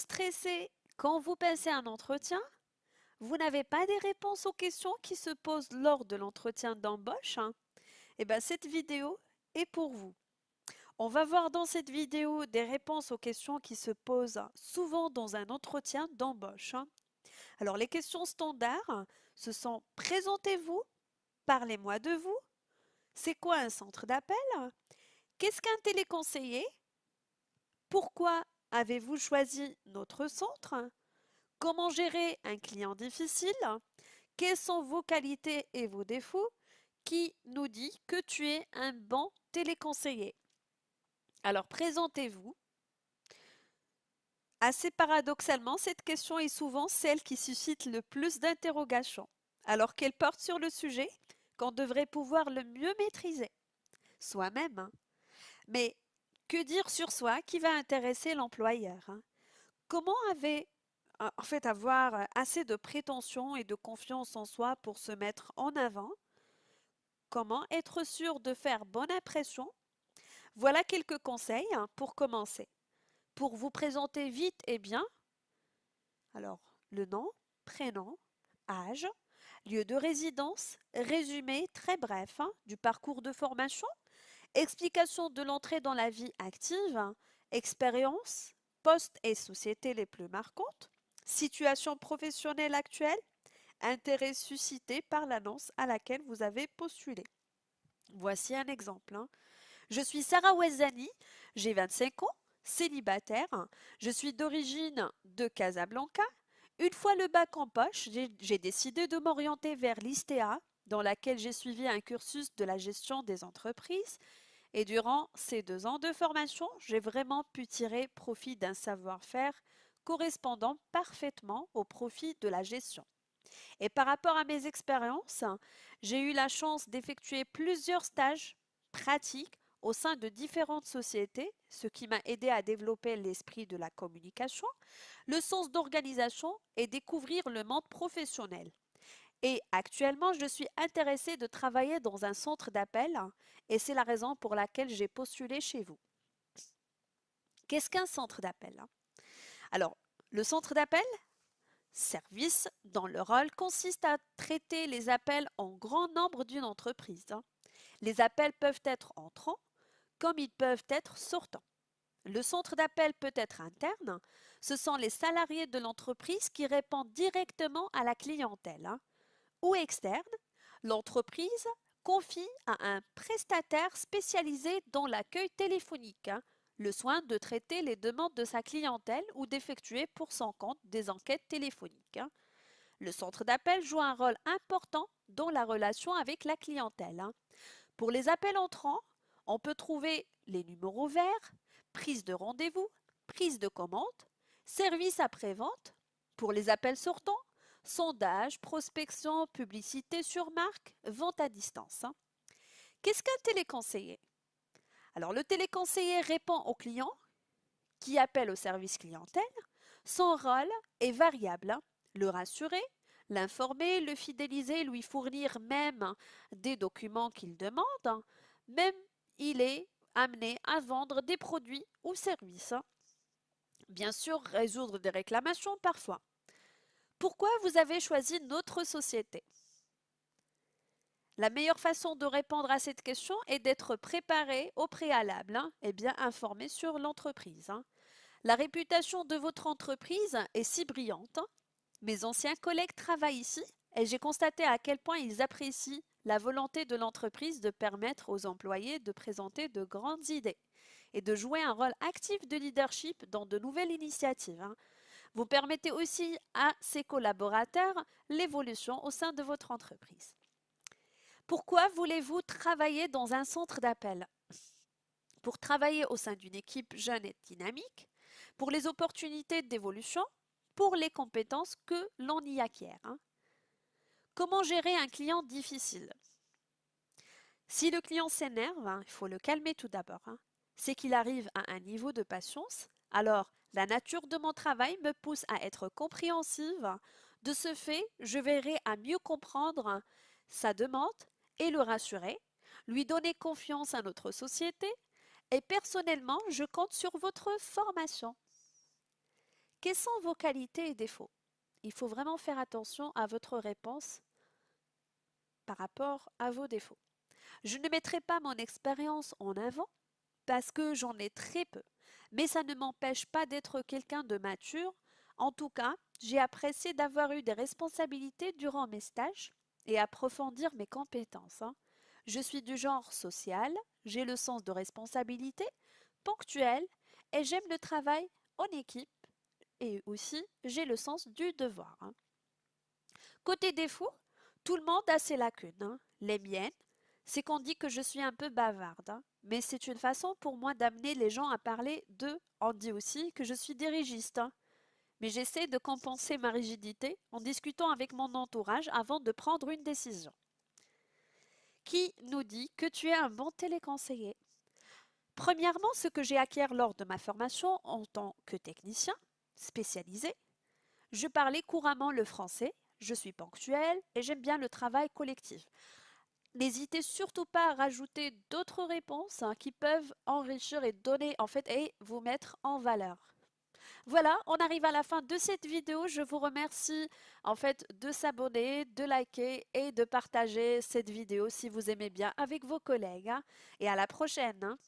stressez quand vous passez un entretien? Vous n'avez pas des réponses aux questions qui se posent lors de l'entretien d'embauche, hein? Eh bien, cette vidéo est pour vous. On va voir dans cette vidéo des réponses aux questions qui se posent souvent dans un entretien d'embauche, hein. Alors, les questions standards, ce sont: présentez-vous, parlez-moi de vous, c'est quoi un centre d'appel, qu'est-ce qu'un téléconseiller, pourquoi avez-vous choisi notre centre, comment gérer un client difficile, quelles sont vos qualités et vos défauts, qui nous dit que tu es un bon téléconseiller. Alors, présentez-vous. Assez paradoxalement, cette question est souvent celle qui suscite le plus d'interrogations, alors qu'elle porte sur le sujet qu'on devrait pouvoir le mieux maîtriser, soi-même, hein. Mais que dire sur soi qui va intéresser l'employeur, hein? Comment avoir assez de prétention et de confiance en soi pour se mettre en avant? Comment être sûr de faire bonne impression? Voilà quelques conseils, hein, pour commencer. Pour vous présenter vite et bien, alors le nom, prénom, âge, lieu de résidence, résumé très bref, hein, du parcours de formation, explication de l'entrée dans la vie active, hein, expérience, poste et société les plus marquantes, situation professionnelle actuelle, intérêt suscité par l'annonce à laquelle vous avez postulé. Voici un exemple, hein. Je suis Sarah Ouezani, j'ai 25 ans, célibataire, je suis d'origine de Casablanca. Une fois le bac en poche, j'ai décidé de m'orienter vers l'ISTEA, dans laquelle j'ai suivi un cursus de la gestion des entreprises. Et durant ces 2 ans de formation, j'ai vraiment pu tirer profit d'un savoir-faire correspondant parfaitement au profit de la gestion. Et par rapport à mes expériences, j'ai eu la chance d'effectuer plusieurs stages pratiques au sein de différentes sociétés, ce qui m'a aidé à développer l'esprit de la communication, le sens d'organisation et découvrir le monde professionnel. Et actuellement, je suis intéressée de travailler dans un centre d'appel et c'est la raison pour laquelle j'ai postulé chez vous. Qu'est-ce qu'un centre d'appel, hein? Alors, le centre d'appel, service dont le rôle consiste à traiter les appels en grand nombre d'une entreprise, hein. Les appels peuvent être entrants comme ils peuvent être sortants. Le centre d'appel peut être interne. Ce sont les salariés de l'entreprise qui répondent directement à la clientèle, hein. Ou externe. L'entreprise confie à un prestataire spécialisé dans l'accueil téléphonique, hein, le soin de traiter les demandes de sa clientèle ou d'effectuer pour son compte des enquêtes téléphoniques, hein. Le centre d'appel joue un rôle important dans la relation avec la clientèle, hein. Pour les appels entrants, on peut trouver les numéros verts, prise de rendez-vous, prise de commande, service après-vente. Pour les appels sortants, sondage, prospection, publicité sur marque, vente à distance, hein. Qu'est-ce qu'un téléconseiller? Alors, le téléconseiller répond au client qui appelle au service clientèle. Son rôle est variable, hein. Le rassurer, l'informer, le fidéliser, lui fournir même des documents qu'il demande, hein. Même il est amené à vendre des produits ou services, hein. Bien sûr, résoudre des réclamations parfois. Pourquoi vous avez choisi notre société? La meilleure façon de répondre à cette question est d'être préparé au préalable, hein, et bien informé sur l'entreprise, hein. La réputation de votre entreprise est si brillante, hein. Mes anciens collègues travaillent ici et j'ai constaté à quel point ils apprécient la volonté de l'entreprise de permettre aux employés de présenter de grandes idées et de jouer un rôle actif de leadership dans de nouvelles initiatives, hein. Vous permettez aussi à ses collaborateurs l'évolution au sein de votre entreprise. Pourquoi voulez-vous travailler dans un centre d'appel? Pour travailler au sein d'une équipe jeune et dynamique, pour les opportunités d'évolution, pour les compétences que l'on y acquiert, hein. Comment gérer un client difficile? Si le client s'énerve, hein, il faut le calmer tout d'abord, hein. C'est qu'il arrive à un niveau de patience. Alors, la nature de mon travail me pousse à être compréhensive. De ce fait, je verrai à mieux comprendre sa demande et le rassurer, lui donner confiance à notre société. Et personnellement, je compte sur votre formation. Quelles sont vos qualités et défauts? Il faut vraiment faire attention à votre réponse par rapport à vos défauts. Je ne mettrai pas mon expérience en avant parce que j'en ai très peu, mais ça ne m'empêche pas d'être quelqu'un de mature. En tout cas, j'ai apprécié d'avoir eu des responsabilités durant mes stages et approfondir mes compétences, hein. Je suis du genre social, j'ai le sens de responsabilité, ponctuel et j'aime le travail en équipe et aussi j'ai le sens du devoir, hein. Côté défaut, tout le monde a ses lacunes, hein. Les miennes, c'est qu'on dit que je suis un peu bavarde, hein. Mais c'est une façon pour moi d'amener les gens à parler d'eux. On dit aussi que je suis dirigiste, hein. Mais j'essaie de compenser ma rigidité en discutant avec mon entourage avant de prendre une décision. Qui nous dit que tu es un bon téléconseiller? Premièrement, ce que j'ai acquis lors de ma formation en tant que technicien spécialisé, je parlais couramment le français, je suis ponctuelle et j'aime bien le travail collectif. N'hésitez surtout pas à rajouter d'autres réponses, hein, qui peuvent enrichir et donner en fait et vous mettre en valeur. Voilà, on arrive à la fin de cette vidéo. Je vous remercie en fait de s'abonner, de liker et de partager cette vidéo si vous aimez bien avec vos collègues, hein. Et à la prochaine, hein.